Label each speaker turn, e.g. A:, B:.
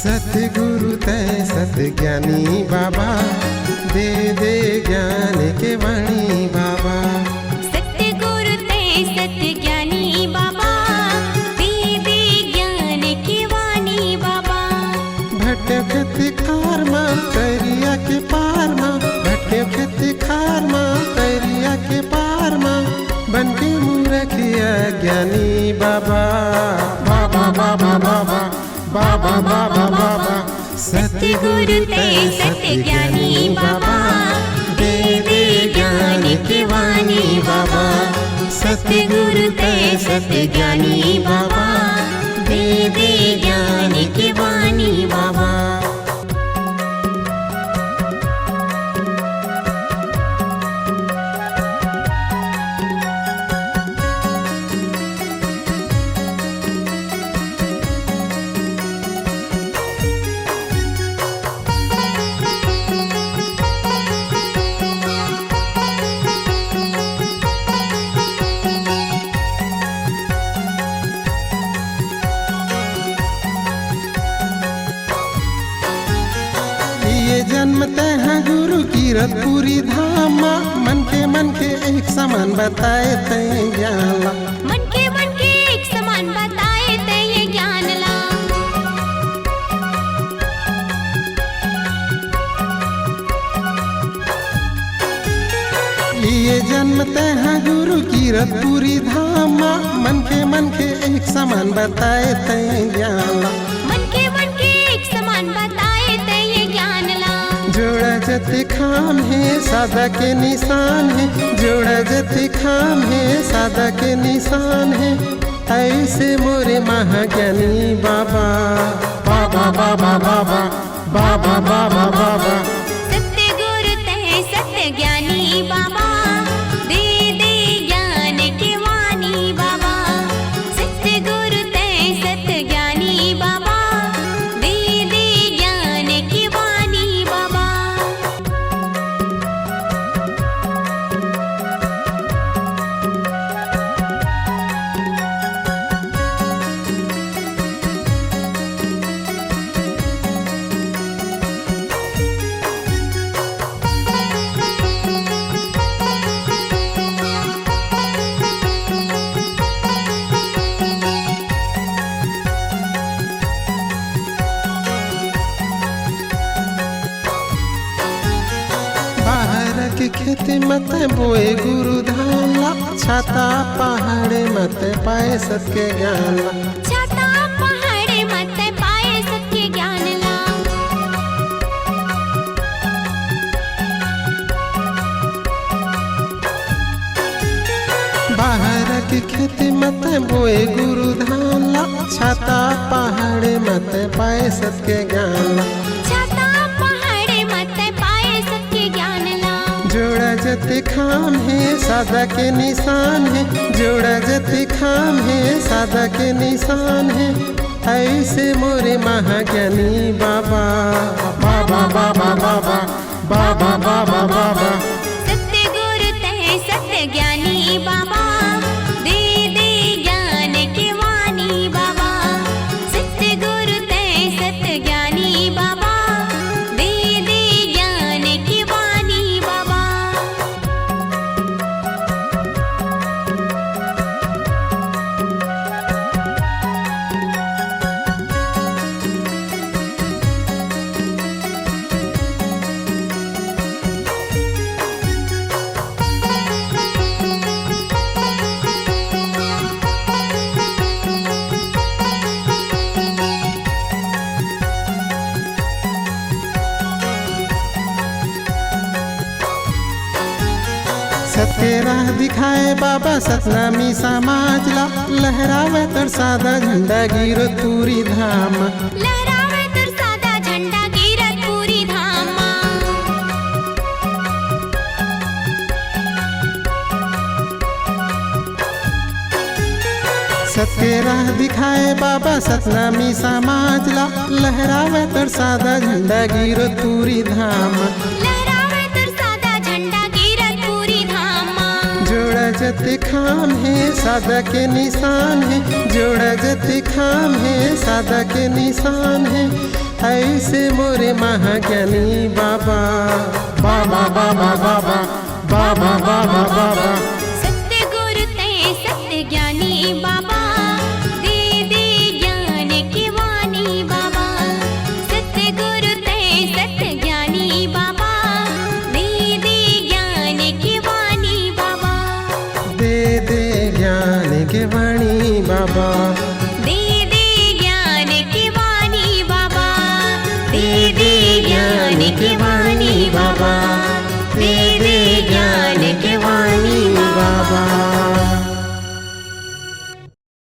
A: सतगुरु तय सतज्ञानी बाबा, दे दे ज्ञान के वाणी बाबा।
B: सतगुरु तय सतज्ञानी बाबा, दे दे ज्ञान की वाणी बाबा।
A: भटके खेत खार माँ तरिया के पार माँ, भटके खेत खार माँ तरिया के पार माँ, बन के मूर्खिया ज्ञानी बाबा। बाबा बाबा बाबा बाबा बाबा बाबा,
B: सतगुरु तय सतज्ञानी बाबा, दे दे ज्ञान की वाणी बाबा। सतगुरु तय सतज्ञानी बाबा, दे दे ज्ञान की वाणी बाबा।
A: जन्मते हैं गुरु की रतपुरी धामा, मन के एक समान बताए तय ज्ञान ला।
B: मन के एक समान बताए तय ज्ञान ला।
A: लिए जन्मते हैं गुरु की रतपुरी धामा, मन के एक समान बताए तय ज्ञान ला।
B: मन के एक समान बताए तय ज्ञान ला।
A: जोड़ा जति खाम है सादा के निशान है, जोड़ा जति खाम है सादा के निशान है, ऐसे मोरे महाज्ञानी बाबा। बाबा बाबा बाबा बाबा बाबा बाबा,
B: सतगुरु तय सतज्ञानी बाबा, दे दे ज्ञान की वाणी बाबा। सतगुरु तय सतज्ञानी बाबा, दे दे ज्ञान की वाणी बाबा।
A: के खेती मत बोए गुरु धान ला, छाता पहाड़े मत पाए सत्य ज्ञान ला।
B: छाता पहाड़े मत पाए सत्य ज्ञान ला।
A: बाहर की खेती मत बोए गुरु धान ला, छाता पहाड़े मत पाए सत्य ज्ञान ला।
B: छाता पहाड़े मत पाए सत्य ज्ञान ला।
A: जोड़ा जति खाम है सादा के निशान है, जोड़ा जति खाम है सादा के निशान है, ऐसे मोरे महाज्ञानी बाबा। बाबा बाबा बाबा बाबा बाबा बाबा,
B: सतगुरु तय सतज्ञानी बाबा, दे दे ज्ञान की वाणी बाबा। सतगुरु तय सतज्ञानी बाबा, दे दे ज्ञान की वाणी बाबा।
A: सत्य राह दिखाए बाबा सतनामी समाज ला, लहरावे तर सादा झंडा गिरो पूरी धाम।
B: लहरावे तर सादा झंडा गिरत पूरी धाम।
A: सत्य राह दिखाए बाबा सतनामी समाज ला, लहरावे तर सादा झंडा गिरो पूरी धाम।
B: लहरावे तर सादा झंडा गिरत पूरी धाम।
A: जोड़ा जति खाम है सादा के निशान है, जोड़ा जति खाम है सादा के निशान है, ऐसे मोरे महाज्ञानी बाबा बाबा बाबा बाबा बाबा बाबा बाबा।
B: सत्य गुरु ते सत्य ज्ञानी बाबा, दे दे ज्ञान की वाणी बाबा। सत्य गुरु ते सत्य ज्ञानी बाबा, दे दे ज्ञान की वाणी बाबा।
A: दे दे ज्ञान के वाणी बाबा,
B: दे दे ज्ञान की वाणी बाबा।
A: दे दे ज्ञान के वाणी बाबा, दे दे ज्ञान के वाणी